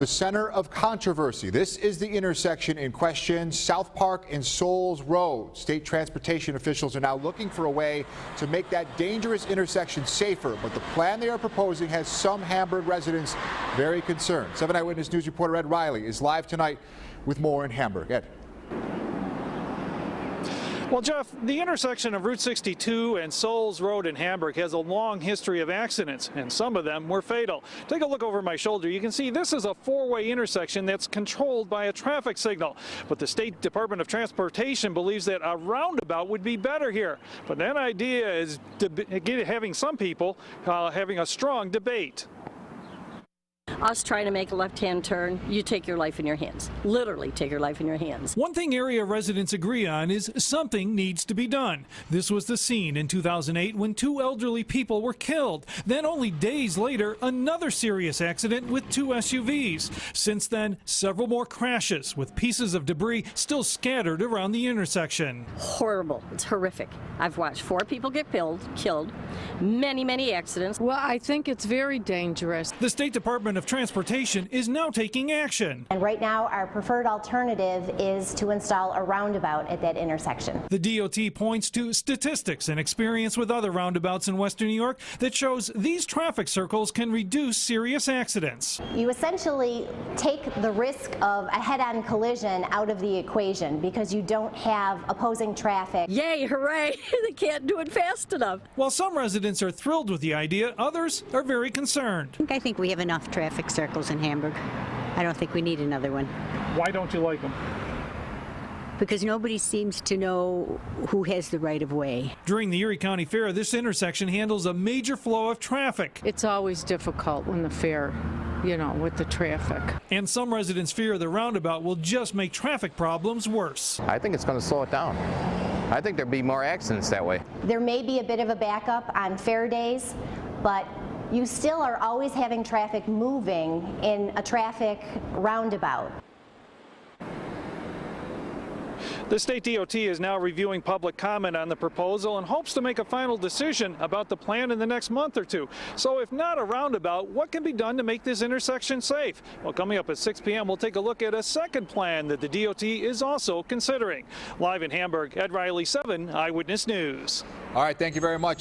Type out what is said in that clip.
The center of controversy. This is the intersection in question, South Park and Sowles Road. State transportation officials are now looking for a way to make that dangerous intersection safer, but the plan they are proposing has some Hamburg residents very concerned. 7 Eyewitness News reporter Ed Riley is live tonight with more in Hamburg. Ed. Well, Jeff, the intersection of Route 62 and Sowles Road in Hamburg has a long history of accidents, and some of them were fatal. Take a look over my shoulder. You can see this is a four-way intersection that's controlled by a traffic signal. But the State Department of Transportation believes that a roundabout would be better here. But that idea is having some people having a strong debate. Us trying to make a left-hand turn, you take your life in your hands. Literally take your life in your hands. One thing area residents agree on is something needs to be done. This was the scene in 2008 when two elderly people were killed. Then only days later, another serious accident with two SUVs. Since then, several more crashes with pieces of debris still scattered around the intersection. Horrible. It's horrific. I've watched 4 people get killed, many accidents. Well, I think it's very dangerous. The State Department of Transportation is now taking action. And right now, our preferred alternative is to install a roundabout at that intersection. The DOT points to statistics and experience with other roundabouts in Western New York that shows these traffic circles can reduce serious accidents. You essentially take the risk of a head-on collision out of the equation because you don't have opposing traffic. Yay, hooray! They can't do it fast enough. While some residents are thrilled with the idea, others are very concerned. I think we have enough traffic circles in Hamburg. I don't think we need another one. Why don't you like them? Because nobody seems to know who has the right of way. During the Erie County Fair, this intersection handles a major flow of traffic. It's always difficult when the fair, with the traffic. And some residents fear the roundabout will just make traffic problems worse. I think it's going to slow it down. I think there'll be more accidents that way. There may be a bit of a backup on fair days, but you still are always having traffic moving in a traffic roundabout. The state DOT is now reviewing public comment on the proposal and hopes to make a final decision about the plan in the next month or two. So if not a roundabout, what can be done to make this intersection safe? Well, coming up at 6 p.m., we'll take a look at a second plan that the DOT is also considering. Live in Hamburg, Ed Riley, 7 Eyewitness News. All right, thank you very much.